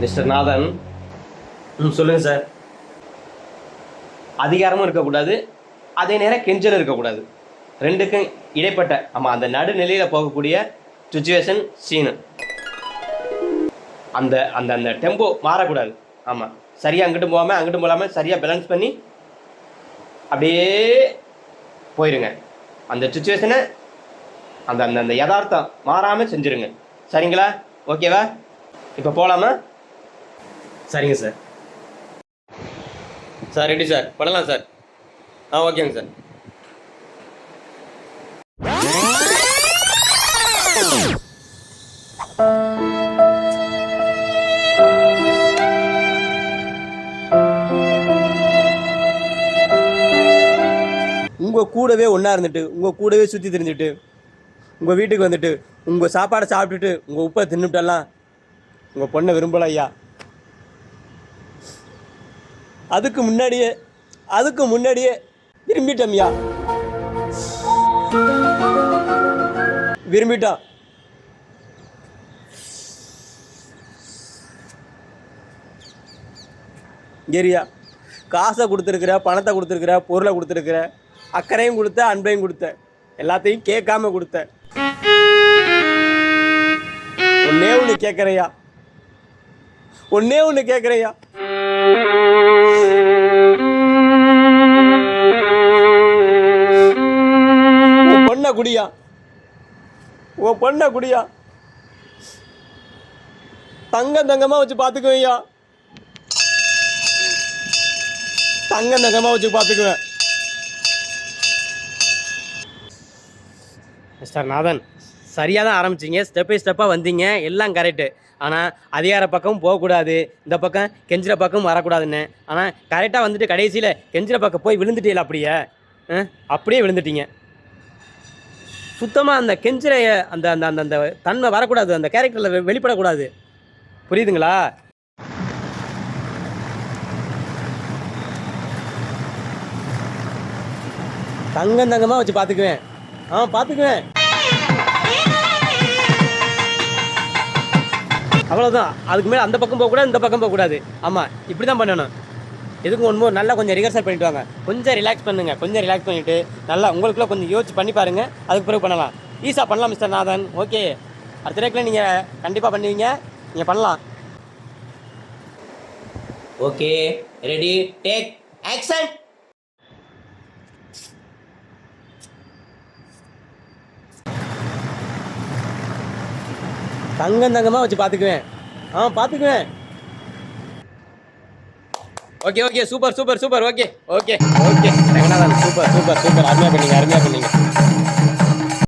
Mister நாதன். சொல்லுங்கள் sir. அதிகாரமும் இருக்கக்கூடாது, அதே நேரம் கெஞ்சலும் இருக்கக்கூடாது. ரெண்டுக்கும் இடைப்பட்ட ஆமாம் அந்த நடுநிலையில் போகக்கூடிய சுச்சுவேஷன் சீனு. அந்த அந்த அந்த டெம்போ மாறக்கூடாது. ஆமாம், சரியாக அங்கிட்டும் போகாமல் அங்கிட்டும் போகாமல் சரியாக பேலன்ஸ் பண்ணி அப்படியே போயிருங்க. அந்த சுச்சுவேஷனை அந்த அந்த அந்த யதார்த்தம் மாறாமல் செஞ்சுருங்க. சரிங்களா? ஓகேவா? இப்போ போகலாமா? சரிங்க சார். சார் ரெடி சார், பண்ணலாம் சார். ஓகேங்க சார். உங்கள் கூடவே ஒன்றா இருந்துட்டு, உங்கள் கூடவே சுற்றி திரிஞ்சுட்டு, உங்கள் வீட்டுக்கு வந்துட்டு உங்கள் சாப்பாடை சாப்பிட்டுட்டு உங்கள் உப்பை தின்னுட்டெல்லாம் உங்கள் பொண்ணை விரும்பல ஐயா. அதுக்கு முன்னாடியே விரும்பிட்டோம்யா. விரும்பிட்டோம். ஏரியா காசை கொடுத்துருக்குற, பணத்தை கொடுத்துருக்குற, பொருளை கொடுத்துருக்குற, அக்கறையும் கொடுத்த, அன்பையும் கொடுத்த, எல்லாத்தையும் கேட்காம கொடுத்த. ஒன்னே ஒன்று கேட்குறையா, உன் பொண்ணை குடியா, தங்கமா வச்சு பார்த்துக்குவையா, தங்கமா வச்சு பார்த்துக்குவேன். மிஸ்டர் நாதன், சரியாக தான் ஆரம்பிச்சிங்க, ஸ்டெப் பை ஸ்டெப்பாக வந்தீங்க, எல்லாம் கரெக்டு. ஆனால் அதிகார பக்கமும் போகக்கூடாது, இந்த பக்கம் கெஞ்சிற பக்கம் வரக்கூடாதுன்னு. ஆனால் கரெக்டாக வந்துட்டு கடைசியில் கெஞ்சிற பக்கம் போய் விழுந்துட்டீங்களா? அப்படியே விழுந்துட்டீங்க. சுத்தமாக அந்த கெஞ்சிற அந்த அந்த அந்த அந்த தன்மை வரக்கூடாது, அந்த கேரக்டரில் வெளிப்படக்கூடாது. புரியுதுங்களா? தங்கமாக வச்சு பார்த்துக்குவேன். பார்த்துக்குவேன். அவ்வளோதான். அதுக்கு மேலே அந்த பக்கம் போகக்கூடாது, இந்த பக்கம் போகக்கூடாது. ஆமாம், இப்படி தான் பண்ணணும். எதுக்கும் ஒன்று நல்லா கொஞ்சம் ரிஹர்சல் பண்ணிட்டு வாங்க. கொஞ்சம் ரிலாக்ஸ் பண்ணுங்கள். கொஞ்சம் ரிலாக்ஸ் பண்ணிவிட்டு நல்லா உங்களுக்குள்ள கொஞ்சம் யோசிச்சு பண்ணி பாருங்கள். அதுக்கு பிறகு பண்ணலாம். ஈஸியாக பண்ணலாம் மிஸ்டர் நாதன். ஓகே, அடுத்த ரேக்கில் நீங்கள் கண்டிப்பாக பண்ணுவீங்க. நீங்கள் பண்ணலாம். Okay, ready, take action. தங்கமாக வச்சு பார்த்துக்குவேன். பார்த்துக்குவேன். Okay, super. Okay, Ranganathan, super. அருமையாக பண்ணீங்க.